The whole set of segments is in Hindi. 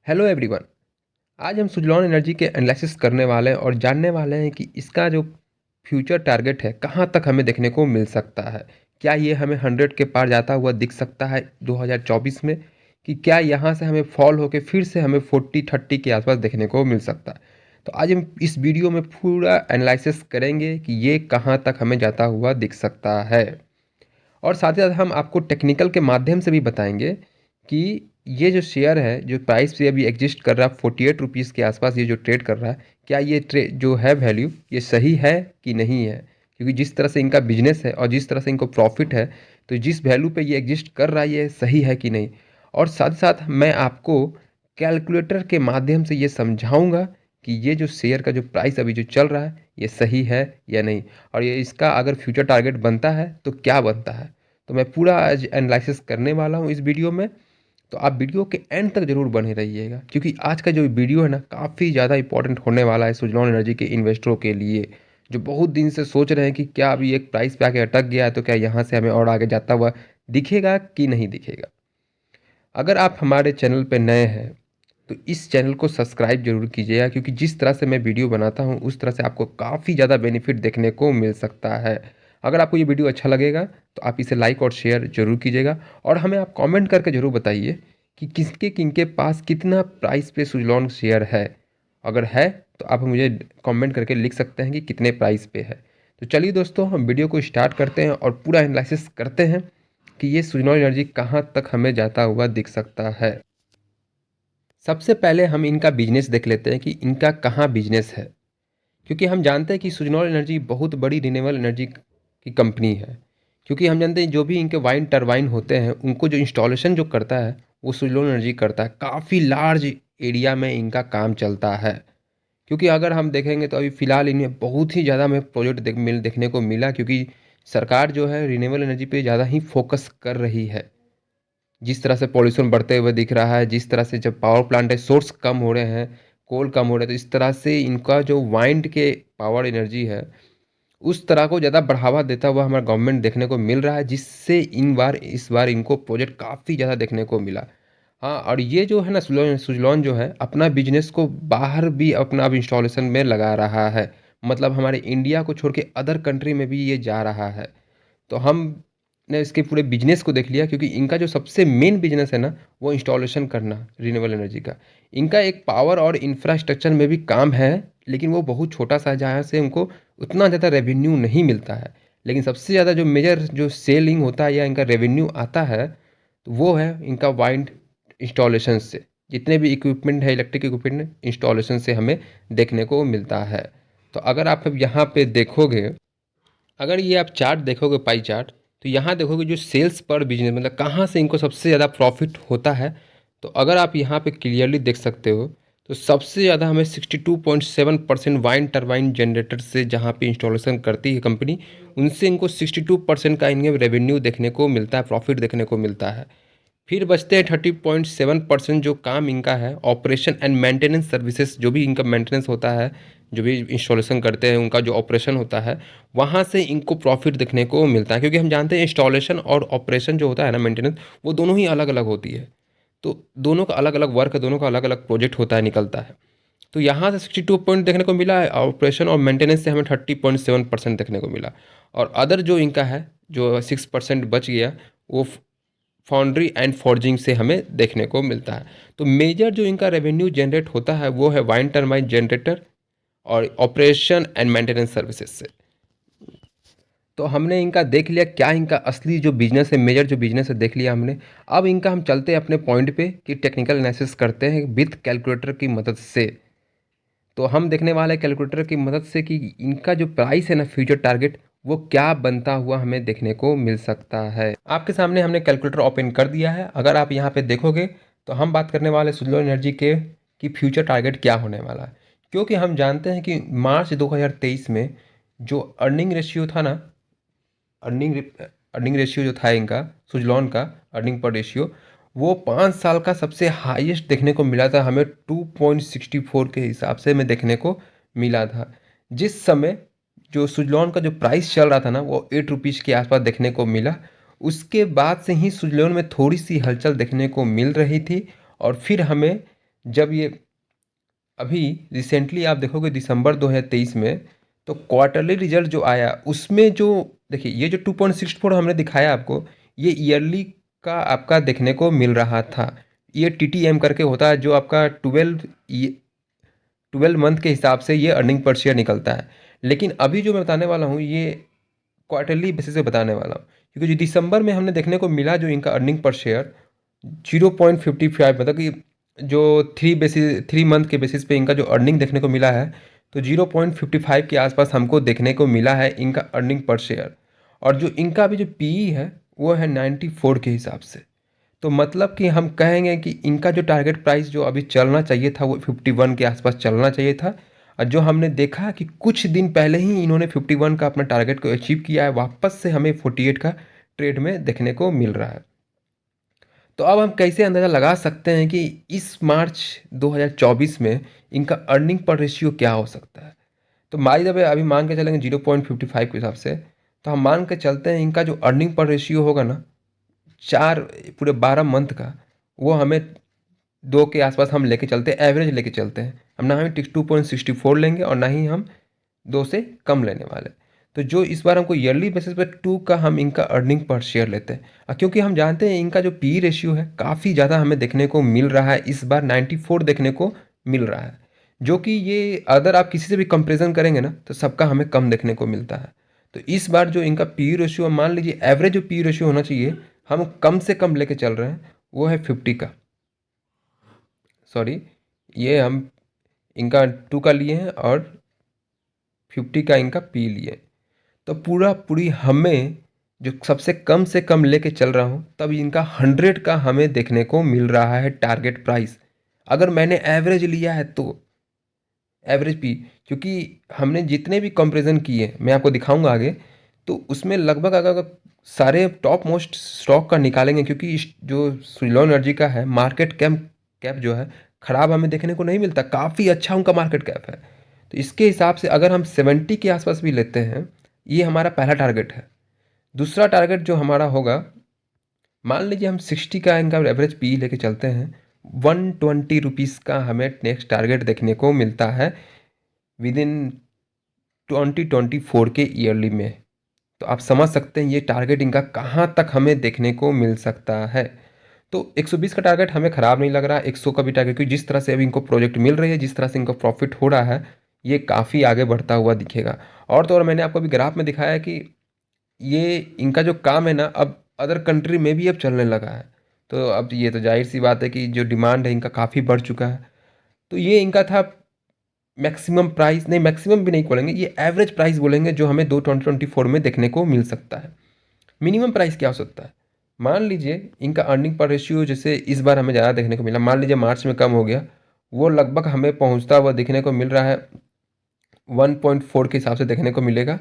Hello everyone. आज हम सुजलॉन एनर्जी के एनालिसिस करने वाले हैं और जानने वाले हैं कि इसका जो फ्यूचर टारगेट है कहाँ तक हमें देखने को मिल सकता है। क्या ये हमें 100 के पार जाता हुआ दिख सकता है 2024 में, कि क्या यहाँ से हमें फॉल होके फिर से हमें 40-30 के आसपास देखने को मिल सकता है। तो आज हम इस वीडियो में पूरा एनालिसिस करेंगे कि ये कहाँ तक हमें जाता हुआ दिख सकता है, और साथ ही साथ हम आपको टेक्निकल के माध्यम से भी बताएंगे कि ये जो शेयर है, जो प्राइस पे अभी एग्जिस्ट कर रहा है 48 रुपीज़ के आसपास, ये जो ट्रेड कर रहा है, क्या ये जो है वैल्यू ये सही है कि नहीं है। क्योंकि जिस तरह से इनका बिजनेस है और जिस तरह से इनको प्रॉफिट है, तो जिस वैल्यू पे ये एग्जिस्ट कर रहा है ये सही है कि नहीं। और साथ ही साथ मैं आपको कैलकुलेटर के माध्यम से ये समझाऊंगा कि ये जो शेयर का जो प्राइस अभी जो चल रहा है ये सही है या नहीं, और ये इसका अगर फ्यूचर टारगेट बनता है तो क्या बनता है। तो मैं पूरा आज एनालिसिस करने वाला हूँ इस वीडियो में। तो आप वीडियो के एंड तक जरूर बने रहिएगा, क्योंकि आज का जो वीडियो है ना काफ़ी ज़्यादा इंपॉर्टेंट होने वाला है सुजलॉन एनर्जी के इन्वेस्टरों के लिए, जो बहुत दिन से सोच रहे हैं कि क्या अभी एक प्राइस पे आके अटक गया है तो क्या यहाँ से हमें और आगे जाता हुआ दिखेगा कि नहीं दिखेगा। अगर आप हमारे चैनल पर नए हैं तो इस चैनल को सब्सक्राइब जरूर कीजिएगा, क्योंकि जिस तरह से मैं वीडियो बनाता हूँ उस तरह से आपको काफ़ी ज़्यादा बेनिफिट देखने को मिल सकता है। अगर आपको ये वीडियो अच्छा लगेगा तो आप इसे लाइक और शेयर जरूर कीजिएगा, और हमें आप कमेंट करके ज़रूर बताइए कि किसके किनके पास कितना प्राइस पे सुजलॉन शेयर है। अगर है तो आप मुझे कमेंट करके लिख सकते हैं कि कितने प्राइस पे है। तो चलिए दोस्तों, हम वीडियो को स्टार्ट करते हैं और पूरा एनालिसिस करते हैं कि ये सुजलॉन एनर्जी कहाँ तक हमें जाता हुआ दिख सकता है। सबसे पहले हम इनका बिजनेस देख लेते हैं कि इनका कहाँ बिजनेस है, क्योंकि हम जानते हैं कि सुजलॉन एनर्जी बहुत बड़ी रिन्यूएबल एनर्जी की कंपनी है। क्योंकि हम जानते हैं जो भी इनके वाइन टरबाइन होते हैं उनको जो इंस्टॉलेशन जो करता है वो सुजलॉन एनर्जी करता है। काफ़ी लार्ज एरिया में इनका काम चलता है। क्योंकि अगर हम देखेंगे तो अभी फ़िलहाल इन्हें बहुत ही ज़्यादा हमें प्रोजेक्ट देखने को मिला, क्योंकि सरकार जो है रिन्यूएबल एनर्जी पे ज़्यादा ही फोकस कर रही है। जिस तरह से पॉल्यूशन बढ़ते हुए दिख रहा है, जिस तरह से जब पावर प्लांट है सोर्स कम हो रहे हैं, कोल कम हो रहे हैं, तो इस तरह से इनका जो वाइंड के पावर एनर्जी है उस तरह को ज़्यादा बढ़ावा देता हुआ हमारा गवर्नमेंट देखने को मिल रहा है, जिससे इस बार इनको प्रोजेक्ट काफ़ी ज़्यादा देखने को मिला। हाँ, और ये जो है ना सुजलॉन जो है अपना बिजनेस को बाहर भी अपना अब इंस्टॉलेशन में लगा रहा है। मतलब हमारे इंडिया को छोड़ के अदर कंट्री में भी ये जा रहा है। तो हमने इसके पूरे बिजनेस को देख लिया, क्योंकि इनका जो सबसे मेन बिजनेस है ना वो इंस्टॉलेशन करना रिन्यूएबल एनर्जी का। इनका एक पावर और इंफ्रास्ट्रक्चर में भी काम है, लेकिन वो बहुत छोटा सा है जहाँ से उनको उतना ज़्यादा रेवेन्यू नहीं मिलता है। लेकिन सबसे ज़्यादा जो मेजर जो सेलिंग होता है या इनका रेवेन्यू आता है तो वो है इनका वाइंड इंस्टॉलेशन से। जितने भी इक्विपमेंट है इलेक्ट्रिक इक्विपमेंट इंस्टॉलेशन से हमें देखने को मिलता है। तो अगर आप अब यहाँ पे देखोगे, अगर ये आप चार्ट देखोगे पाई चार्ट, तो यहाँ देखोगे जो सेल्स पर बिजनेस मतलब कहाँ से इनको सबसे ज़्यादा प्रॉफिट होता है। तो अगर आप यहाँ पे क्लियरली देख सकते हो तो सबसे ज़्यादा हमें 62.7% वाइन टरबाइन जनरेटर से जहाँ पे इंस्टॉलेशन करती है कंपनी, उनसे इनको 62% का इनके रेवेन्यू देखने को मिलता है, प्रॉफिट देखने को मिलता है। फिर बचते हैं 30.7% जो काम इनका है ऑपरेशन एंड मेंटेनेंस सर्विसेज, जो भी इनका मेंटेनेंस होता है, जो भी इंस्टॉलेशन करते हैं उनका जो ऑपरेशन होता है वहाँ से इनको प्रॉफिट देखने को मिलता है। क्योंकि हम जानते हैं इंस्टॉलेशन और ऑपरेशन जो होता है ना मेंटेनेंस, वो दोनों ही अलग अलग होती है। तो दोनों का अलग अलग वर्क है, दोनों का अलग अलग प्रोजेक्ट होता है, निकलता है। तो यहाँ से 62 पॉइंट देखने को मिला है, ऑपरेशन और मेंटेनेंस से हमें 30.7% देखने को मिला। और अदर जो इनका है जो 6% बच गया वो फाउंड्री एंड फॉर्जिंग से हमें देखने को मिलता है। तो मेजर जो इनका रेवेन्यू जनरेट होता है वो है वाइन टरबाइन जनरेटर और ऑपरेशन एंड मेंटेनेंस सर्विसेज से। तो हमने इनका देख लिया क्या इनका असली जो बिजनेस है, मेजर जो बिजनेस है देख लिया हमने। अब इनका हम चलते हैं अपने पॉइंट पे कि टेक्निकल एनालिसिस करते हैं विथ कैलकुलेटर की मदद से। तो हम देखने वाले हैं कैलकुलेटर की मदद से कि इनका जो प्राइस है ना फ्यूचर टारगेट वो क्या बनता हुआ हमें देखने को मिल सकता है। आपके सामने हमने कैलकुलेटर ओपन कर दिया है। अगर आप यहाँ पे देखोगे तो हम बात करने वाले सुजलॉन एनर्जी के कि फ्यूचर टारगेट क्या होने वाला है। क्योंकि हम जानते हैं कि मार्च 2023 में जो अर्निंग रेशियो था ना, अर्निंग अर्निंग रेशियो जो था इनका सुजलॉन का अर्निंग पर रेशियो, वो 5 साल का सबसे हाईएस्ट देखने को मिला था हमें। 2.64 के हिसाब से हमें देखने को मिला था। जिस समय जो सुजलॉन का जो प्राइस चल रहा था ना वो 8 रुपीज़ के आसपास देखने को मिला। उसके बाद से ही सुजलॉन में थोड़ी सी हलचल देखने को मिल रही थी, और फिर हमें जब ये अभी रिसेंटली आप देखोगे दिसंबर 2023 में, तो क्वार्टरली रिजल्ट जो आया उसमें जो देखिए ये जो 2.64 हमने दिखाया आपको, ये ईयरली का आपका देखने को मिल रहा था। ये टीटीएम करके होता है, जो आपका 12 मंथ के हिसाब से ये अर्निंग पर शेयर निकलता है। लेकिन अभी जो मैं बताने वाला हूँ ये क्वार्टरली बेसिस पे बताने वाला हूँ, क्योंकि जो दिसंबर में हमने देखने को मिला जो इनका अर्निंग पर शेयर 0.55, मतलब कि जो 3 मंथ के बेसिस पे इनका जो अर्निंग देखने को मिला है, तो 0.55 के आसपास हमको देखने को मिला है इनका अर्निंग पर शेयर। और जो इनका अभी जो पीई है वो है 94 के हिसाब से। तो मतलब कि हम कहेंगे कि इनका जो टारगेट प्राइस जो अभी चलना चाहिए था वो 51 के आसपास चलना चाहिए था। और जो हमने देखा कि कुछ दिन पहले ही इन्होंने 51 का अपना टारगेट को अचीव किया है, वापस से हमें 48 का ट्रेड में देखने को मिल रहा है। तो अब हम कैसे अंदाज़ा लगा सकते हैं कि इस मार्च 2024 में इनका अर्निंग पर रेशियो क्या हो सकता है। तो मान लीजिए अभी मान के चलेंगे 0.55 के हिसाब से, तो हम मान के चलते हैं इनका जो अर्निंग पर रेशियो होगा ना, 4 पूरे 12 मंथ का, वो हमें 2 के आसपास हम लेके चलते हैं, एवरेज लेके चलते हैं। हम ना हम 2.64 लेंगे और ना ही हम 2 से कम लेने वाले। तो जो इस बार हमको ईयरली बेसिस पे 2 का हम इनका अर्निंग पर शेयर लेते हैं, क्योंकि हम जानते हैं इनका जो पी रेशियो है काफ़ी ज़्यादा हमें देखने को मिल रहा है, इस बार 94 देखने को मिल रहा है, जो कि ये अगर आप किसी से भी कंपेरिजन करेंगे ना तो सबका हमें कम देखने को मिलता है। तो इस बार जो इनका पी रेशियो, मान लीजिए एवरेज जो पी रेशियो होना चाहिए, हम कम से कम लेके चल रहे हैं, वो है 50 का। सॉरी, ये हम इनका 2 का लिए हैं और 50 का इनका पी लिए। तो पूरा पूरी हमें जो सबसे कम से कम लेके चल रहा हूँ, तब इनका 100 का हमें देखने को मिल रहा है टारगेट प्राइस। अगर मैंने एवरेज लिया है तो एवरेज पी, क्योंकि हमने जितने भी कंपेरिजन किए मैं आपको दिखाऊंगा आगे, तो उसमें लगभग अगर सारे टॉप मोस्ट स्टॉक का निकालेंगे, क्योंकि जो सुजलॉन एनर्जी का है मार्केट कैप जो है ख़राब हमें देखने को नहीं मिलता, काफ़ी अच्छा उनका मार्केट कैप है। तो इसके हिसाब से अगर हम 70 के आसपास भी लेते हैं, ये हमारा पहला टारगेट है। दूसरा टारगेट जो हमारा होगा, मान लीजिए हम 60 का इनका एवरेज पी लेके चलते हैं, 120 रुपीज़ का हमें नेक्स्ट टारगेट देखने को मिलता है विद इन 2024 के ईयरली में। तो आप समझ सकते हैं ये टारगेट इनका कहाँ तक हमें देखने को मिल सकता है। तो 120 का टारगेट हमें ख़राब नहीं लग रहा, 100 का भी टारगेट, क्योंकि जिस तरह से अभी इनको प्रोजेक्ट मिल रही है, जिस तरह से इनको प्रॉफिट हो रहा है, ये काफ़ी आगे बढ़ता हुआ दिखेगा। और तो और मैंने आपको अभी ग्राफ में दिखाया कि ये इनका जो काम है ना, अब अदर कंट्री में भी अब चलने लगा है। तो अब ये तो जाहिर सी बात है कि जो डिमांड है इनका काफ़ी बढ़ चुका है। तो ये इनका था मैक्सिमम प्राइस, नहीं मैक्सिमम भी नहीं बोलेंगे, ये एवरेज प्राइस बोलेंगे जो हमें 2024 में देखने को मिल सकता है। मिनिमम प्राइस क्या हो सकता है, मान लीजिए इनका अर्निंग पर रेशियो जैसे इस बार हमें ज़्यादा देखने को मिला, मान लीजिए मार्च में कम हो गया, वो लगभग हमें पहुंचता हुआ देखने को मिल रहा है 1.4 के हिसाब से देखने को मिलेगा।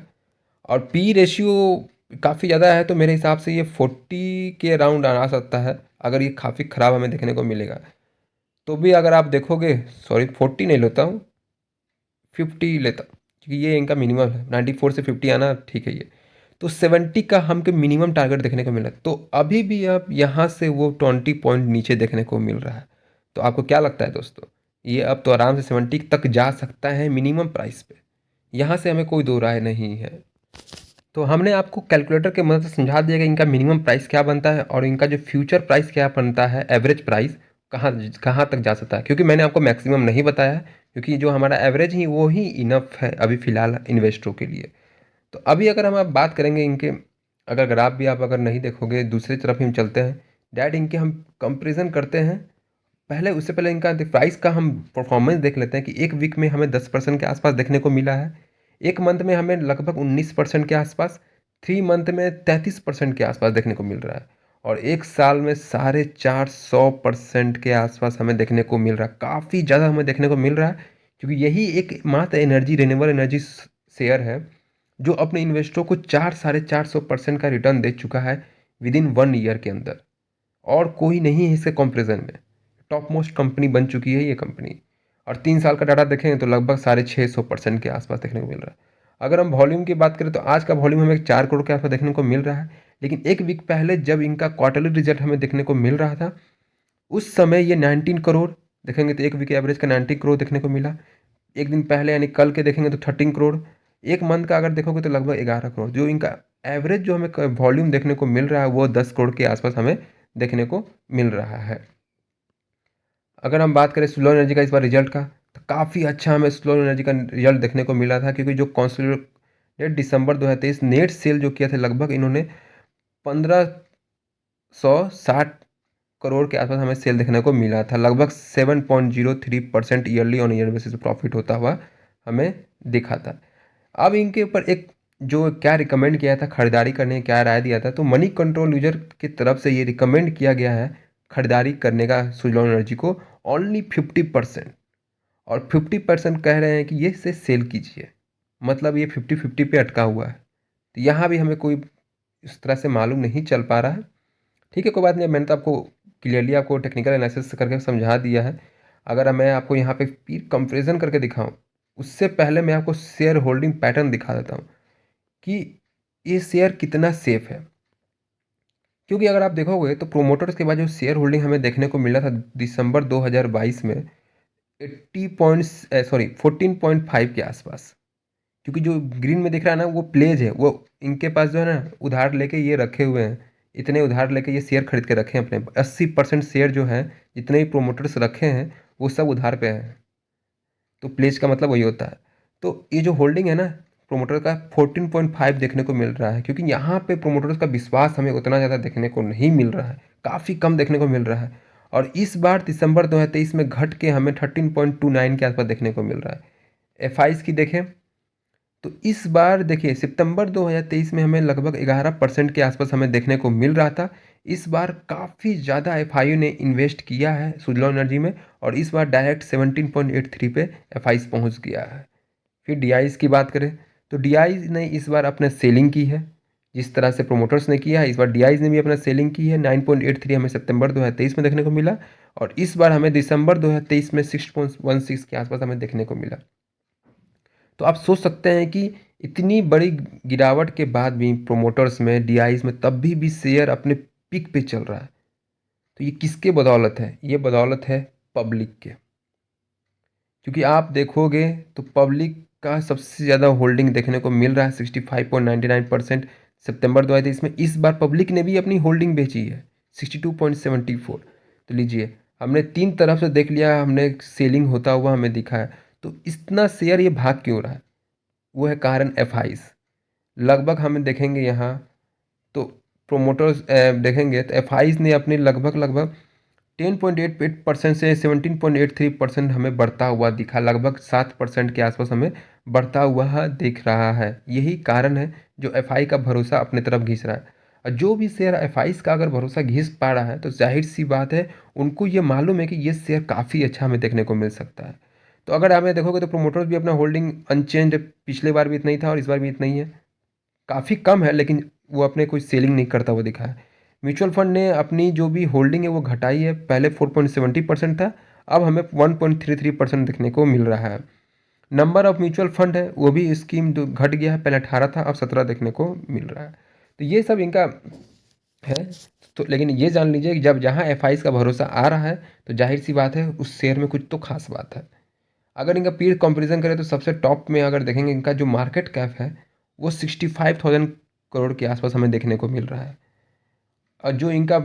और पी रेशियो काफ़ी ज़्यादा है, तो मेरे हिसाब से ये 40 के अराउंड आ सकता है, अगर ये काफ़ी ख़राब हमें देखने को मिलेगा। तो भी अगर आप देखोगे, सॉरी 40 नहीं लेता हूँ, 50 लेता हूँ, क्योंकि ये इनका मिनिमम है, 94 से 50 आना ठीक है ये। तो 70 का हमको मिनिमम टारगेट देखने को मिला, तो अभी भी अब यहाँ से वो 20 पॉइंट नीचे देखने को मिल रहा है। तो आपको क्या लगता है दोस्तों, ये अब तो आराम से 70 तक जा सकता है मिनिमम प्राइस पे, यहाँ से हमें कोई दो राय नहीं है। तो हमने आपको कैलकुलेटर के मदद से समझा दिया कि इनका मिनिमम प्राइस क्या बनता है और इनका जो फ्यूचर प्राइस क्या बनता है, एवरेज प्राइस कहाँ कहाँ तक जा सकता है, क्योंकि मैंने आपको मैक्सिमम नहीं बताया है, क्योंकि जो हमारा एवरेज ही वो ही इनफ है अभी फ़िलहाल इन्वेस्टरों के लिए। तो अभी अगर हम आप बात करेंगे इनके, अगर ग्राफ भी आप अगर नहीं देखोगे, दूसरी तरफ ही हम चलते हैं, डैट इनके हम कंपेरिजन करते हैं। पहले उससे पहले इनका प्राइस का हम परफॉर्मेंस देख लेते हैं कि एक वीक में हमें 10% के आसपास देखने को मिला है, एक मंथ में हमें लगभग 19% के आसपास, 3 मंथ में 33% के आसपास देखने को मिल रहा है, और एक साल में 450% के आसपास हमें देखने को मिल रहा है। काफ़ी ज़्यादा हमें देखने को मिल रहा है, क्योंकि यही एक मात्र एनर्जी रिन्यूएबल एनर्जी शेयर है जो अपने इन्वेस्टरों को 400-450% का रिटर्न दे चुका है विद इन 1 ईयर के अंदर, और कोई नहीं है इसके कंपेरिजन में। टॉप मोस्ट कंपनी बन चुकी है ये कंपनी, और 3 साल का डाटा देखें तो लगभग 650% के आसपास देखने को मिल रहा है। अगर हम वॉल्यूम की बात करें तो आज का वॉल्यूम हमें 4 करोड़ के आसपास देखने को मिल रहा है, लेकिन एक वीक पहले जब इनका क्वार्टरली रिजल्ट हमें देखने को मिल रहा था, उस समय ये 19 करोड़ देखेंगे तो एक वीक एवरेज का 90 करोड़ देखने को मिला। एक दिन पहले यानी कल के देखेंगे तो 13 करोड़। एक मंथ का अगर देखोगे तो लगभग 11 करोड़। जो इनका एवरेज जो हमें वॉल्यूम देखने को मिल रहा है वो 10 करोड़ के आसपास हमें देखने को मिल रहा है। अगर हम बात करें स्लो एनर्जी का इस बार रिजल्ट का, तो काफ़ी अच्छा हमें स्लो एनर्जी का रिजल्ट देखने को मिला था, क्योंकि जो कॉन्सोलिडेटेड दिसंबर 2023 नेट सेल जो किया था लगभग इन्होंने 1560 करोड़ के आसपास हमें सेल देखने को मिला था। लगभग 7.03% yearly on year basis profit होता हुआ हमें दिखा था। अब इनके ऊपर एक जो क्या रिकमेंड किया था खरीदारी करने क्या राय दिया था, तो मनी कंट्रोल यूजर की तरफ से ये रिकमेंड किया गया है खरीदारी करने का सुजलॉन एनर्जी को ओनली 50%, और 50% कह रहे हैं कि ये से सेल कीजिए। मतलब ये 50-50 पे अटका हुआ है। तो यहाँ भी हमें कोई इस तरह से मालूम नहीं चल पा रहा है। ठीक है, कोई बात नहीं, मैंने तो आपको क्लियरली आपको टेक्निकल एनालिसिस करके समझा दिया है। अगर मैं आपको यहाँ पे पीर कंपेरिजन करके दिखाऊं, उससे पहले मैं आपको शेयर होल्डिंग पैटर्न दिखा देता हूँ कि ये शेयर कितना सेफ है। क्योंकि अगर आप देखोगे तो प्रोमोटर्स के बाद जो शेयर होल्डिंग हमें देखने को मिला था दिसंबर 2022 में 14.5 के आसपास। क्योंकि जो ग्रीन में दिख रहा है ना वो प्लेज है, वो इनके पास जो है ना उधार लेके ये रखे हुए हैं, इतने उधार लेके ये शेयर खरीद के रखे हैं अपने 80% शेयर जो है जितने भी प्रोमोटर्स रखे हैं वो सब उधार पे हैं। तो प्लेज का मतलब वही होता है। तो ये जो होल्डिंग है ना प्रोमोटर का 14.5 देखने को मिल रहा है, क्योंकि यहाँ पे प्रोमोटर्स का विश्वास हमें उतना ज़्यादा देखने को नहीं मिल रहा है, काफ़ी कम देखने को मिल रहा है। और इस बार दिसंबर 2023 में घट के हमें 13.29 के आसपास देखने को मिल रहा है। एफ की देखें तो इस बार देखिए सितंबर 2023 में हमें लगभग 11% के आसपास हमें देखने को मिल रहा था। इस बार काफ़ी ज़्यादा एफ ने इन्वेस्ट किया है सुजलॉन एनर्जी में, और इस बार डायरेक्ट 17.83 पे एफ पहुँच गया है। फिर डी की बात करें तो डी ने इस बार अपने सेलिंग की है, जिस तरह से प्रोमोटर्स ने किया है इस बार डी ने भी अपना सेलिंग की है। 9.83 हमें सितंबर 2023 में देखने को मिला, और इस बार हमें दिसंबर 2023 में 6.16 के आसपास हमें देखने को मिला। तो आप सोच सकते हैं कि इतनी बड़ी गिरावट के बाद भी प्रोमोटर्स में डी में तब भी शेयर अपने पीक पे चल रहा है। तो ये किसके बदौलत है? ये बदौलत है पब्लिक के। क्योंकि आप देखोगे तो पब्लिक का सबसे ज़्यादा होल्डिंग देखने को मिल रहा है 65.99%। सितंबर 2023 में इस बार पब्लिक ने भी अपनी होल्डिंग बेची है 62.74। तो लीजिए हमने तीन तरफ से देख लिया, हमने सेलिंग होता हुआ हमें दिखा है। तो इतना शेयर ये भाग क्यों रहा है? वो है कारण एफ लगभग हम देखेंगे यहाँ तो प्रोमोटर्स देखेंगे तो एफ ने अपने लगभग लगभग 10.88% से 17.83% हमें बढ़ता हुआ दिखा, लगभग 7% के आसपास हमें बढ़ता हुआ दिख रहा है। यही कारण है जो एफ का भरोसा अपने तरफ घिंच रहा है। और जो भी शेयर एफ का अगर भरोसा घिस पा रहा है तो जाहिर सी बात है उनको ये मालूम है कि ये शेयर काफ़ी अच्छा हमें देखने को मिल सकता है। तो अगर हमें देखोगे तो प्रोमोटर्स भी अपना होल्डिंग अनचेंज, पिछले बार भी इतना ही था और इस बार भी इतना ही है, काफ़ी कम है, लेकिन वो अपने कोई सेलिंग नहीं करता हुआ दिखा है। म्यूचुअल फंड ने अपनी जो भी होल्डिंग है वो घटाई है, पहले 4.70% था, अब हमें 1.33% देखने को मिल रहा है। नंबर ऑफ म्यूचुअल फंड है वो भी स्कीम जो घट गया है, पहले 18 था अब 17 देखने को मिल रहा है। तो ये सब इनका है। तो लेकिन ये जान लीजिए कि जब जहाँ एफ का भरोसा आ रहा है तो जाहिर सी बात है उस शेयर में कुछ तो खास बात है। अगर इनका पीर कंपैरिजन करें तो सबसे टॉप में अगर देखेंगे इनका जो मार्केट कैप है वो 65,000 करोड़ के आसपास हमें देखने को मिल रहा है। और जो इनका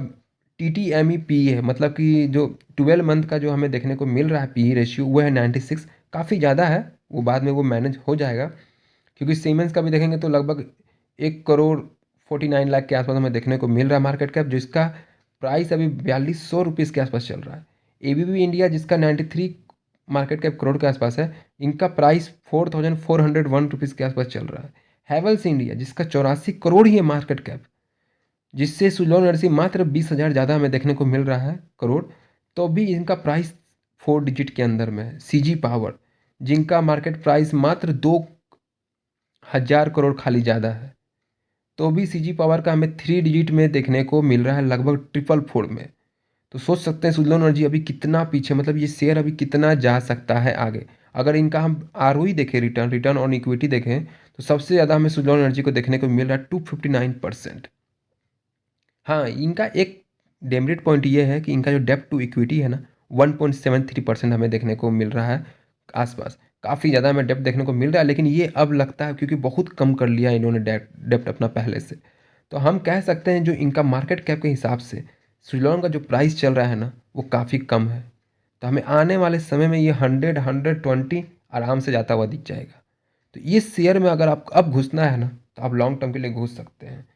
TTME है, मतलब कि जो 12 मंथ का जो हमें देखने को मिल रहा है पी रेशियो वो है 96, काफ़ी ज़्यादा है। वो बाद में वो मैनेज हो जाएगा, क्योंकि सीमेंस का भी देखेंगे तो लगभग 1,49 लाख के आसपास हमें देखने को मिल रहा है मार्केट कैप, जिसका प्राइस अभी 4200 रुपीज़ के आसपास चल रहा है। ABB इंडिया जिसका 93 मार्केट कैप करोड़ के आसपास है, इनका प्राइस 4,401 रुपीज़ के आसपास चल रहा है। हैवेल्स इंडिया जिसका 84 करोड़ ही है मार्केट कैप, जिससे सुजलॉन एनर्जी मात्र 20,000 ज़्यादा हमें देखने को मिल रहा है करोड़, तो भी इनका प्राइस 4 डिजिट के अंदर में है। CG पावर जिनका मार्केट प्राइस मात्र 2,000 करोड़ खाली ज़्यादा है, तो भी CG पावर का हमें 3 डिजिट में देखने को मिल रहा है, लगभग ट्रिपल फोर में। तो सोच सकते हैं सुजलॉन एनर्जी अभी कितना पीछे, मतलब ये शेयर अभी कितना जा सकता है आगे। अगर इनका हम ROE देखें, रिटर्न रिटर्न ऑन इक्विटी देखें, तो सबसे ज़्यादा हमें सुजलॉन एनर्जी को देखने को मिल रहा है 259%। हाँ, इनका एक डेमेरिट पॉइंट ये है कि इनका जो डेप्ट टू इक्विटी है ना 1.73% हमें देखने को मिल रहा है आसपास। काफ़ी ज़्यादा हमें डेप्थ देखने को मिल रहा है, लेकिन ये अब लगता है क्योंकि बहुत कम कर लिया इन्होंने डेप्थ अपना पहले से। तो हम कह सकते हैं जो इनका मार्केट कैप के हिसाब से सुज़लॉन का जो प्राइस चल रहा है ना, वो काफ़ी कम है। तो हमें आने वाले समय में ये 100, 120 आराम से जाता हुआ दिख जाएगा। तो इस शेयर में अगर आपको अब घुसना है ना, तो आप लॉन्ग टर्म के लिए घुस सकते हैं।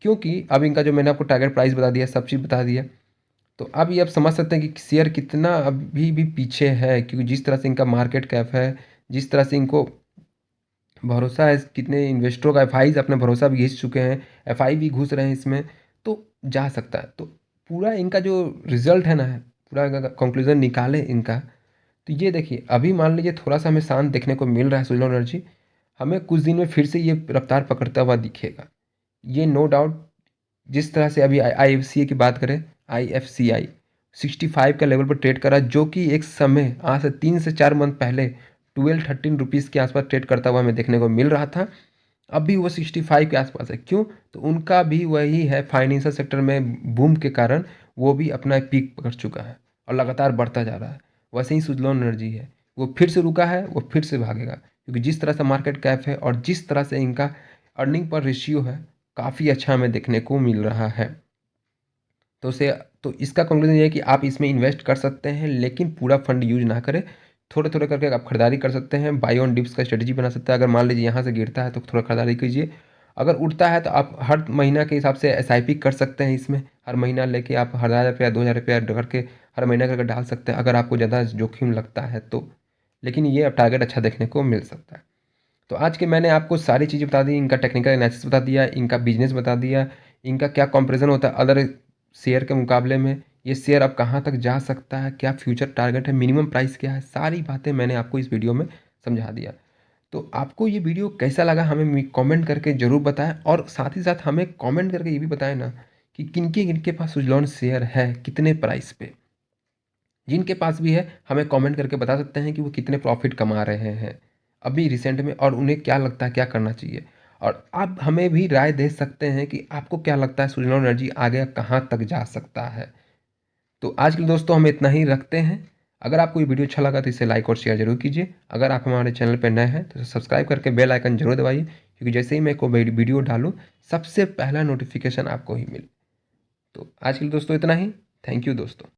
क्योंकि अब इनका जो मैंने आपको टारगेट प्राइस बता दिया, सब चीज़ बता दिया। तो अब ये आप समझ सकते हैं कि शेयर कितना अभी भी पीछे है, क्योंकि जिस तरह से इनका मार्केट कैप है, जिस तरह से इनको भरोसा है, कितने इन्वेस्टरों का एफआईज अपने भरोसा भी घिस चुके हैं, एफआई भी घुस रहे हैं इसमें, तो जा सकता है। तो पूरा इनका जो रिजल्ट है ना, पूरा कंक्लूजन निकाले इनका, तो ये देखिए अभी मान लीजिए थोड़ा सा हमें शांत देखने को मिल रहा है सुज़लॉन एनर्जी, हमें कुछ दिन में फिर से ये रफ्तार पकड़ता हुआ दिखेगा, ये नो डाउट। जिस तरह से अभी आईएफसीआई की बात करें, आईएफसीआई 65 का लेवल पर ट्रेड करा, जो कि एक समय आज से 3 से 4 मंथ पहले 12-13 रुपीज़ के आसपास ट्रेड करता हुआ हमें देखने को मिल रहा था। अभी वो 65 के आसपास है। क्यों? तो उनका भी वही है, फाइनेंशियल सेक्टर में बूम के कारण वो भी अपना पीक पकड़ चुका है और लगातार बढ़ता जा रहा है। वैसे ही सुज़लॉन एनर्जी है, वो फिर से रुका है, वो फिर से भागेगा, क्योंकि जिस तरह से मार्केट कैप है और जिस तरह से इनका अर्निंग पर रेशियो है, काफ़ी अच्छा हमें देखने को मिल रहा है। तो उसे तो इसका कंक्लूजन ये है कि आप इसमें इन्वेस्ट कर सकते हैं, लेकिन पूरा फंड यूज ना करें। थोड़े-थोड़े करके आप खरीदारी कर सकते हैं, बाय ऑन डिप्स का स्ट्रेटजी बना सकते हैं। अगर मान लीजिए यहाँ से गिरता है तो थोड़ा खरीदारी कीजिए, अगर उठता है तो आप हर महीना के हिसाब से एसआईपी कर सकते हैं इसमें। हर महीना लेके आप 1000 रुपया, 2000 रुपया करके हर महीना करके डाल सकते हैं, अगर आपको ज़्यादा जोखिम लगता है तो। लेकिन ये अब टारगेट अच्छा देखने को मिल सकता है। तो आज के मैंने आपको सारी चीज़ें बता दी, इनका टेक्निकल एनालिसिस बता दिया, इनका बिजनेस बता दिया, इनका क्या कंपैरिजन होता है अदर शेयर के मुकाबले में, ये शेयर अब कहाँ तक जा सकता है, क्या फ्यूचर टारगेट है, मिनिमम प्राइस क्या है, सारी बातें मैंने आपको इस वीडियो में समझा दिया। तो आपको ये वीडियो कैसा लगा हमें कमेंट करके ज़रूर बताएं, और साथ ही साथ हमें कमेंट करके ये भी बताएं ना कि किनके किनके पास सुजलॉन शेयर है, कितने प्राइस पे। जिनके पास भी है हमें कमेंट करके बता सकते हैं कि वो कितने प्रॉफिट कमा रहे हैं अभी रिसेंट में, और उन्हें क्या लगता है क्या करना चाहिए। और आप हमें भी राय दे सकते हैं कि आपको क्या लगता है सुजलॉन एनर्जी आगे कहाँ तक जा सकता है। तो आज के लिए दोस्तों हम इतना ही रखते हैं। अगर आपको ये वीडियो अच्छा लगा तो इसे लाइक और शेयर जरूर कीजिए। अगर आप हमारे चैनल पर नए हैं तो सब्सक्राइब करके बेल आइकन जरूर दबाइए, क्योंकि जैसे ही मैं कोई वीडियो डालूँ सबसे पहला नोटिफिकेशन आपको ही मिले। तो आज के लिए दोस्तों इतना ही। थैंक यू दोस्तों।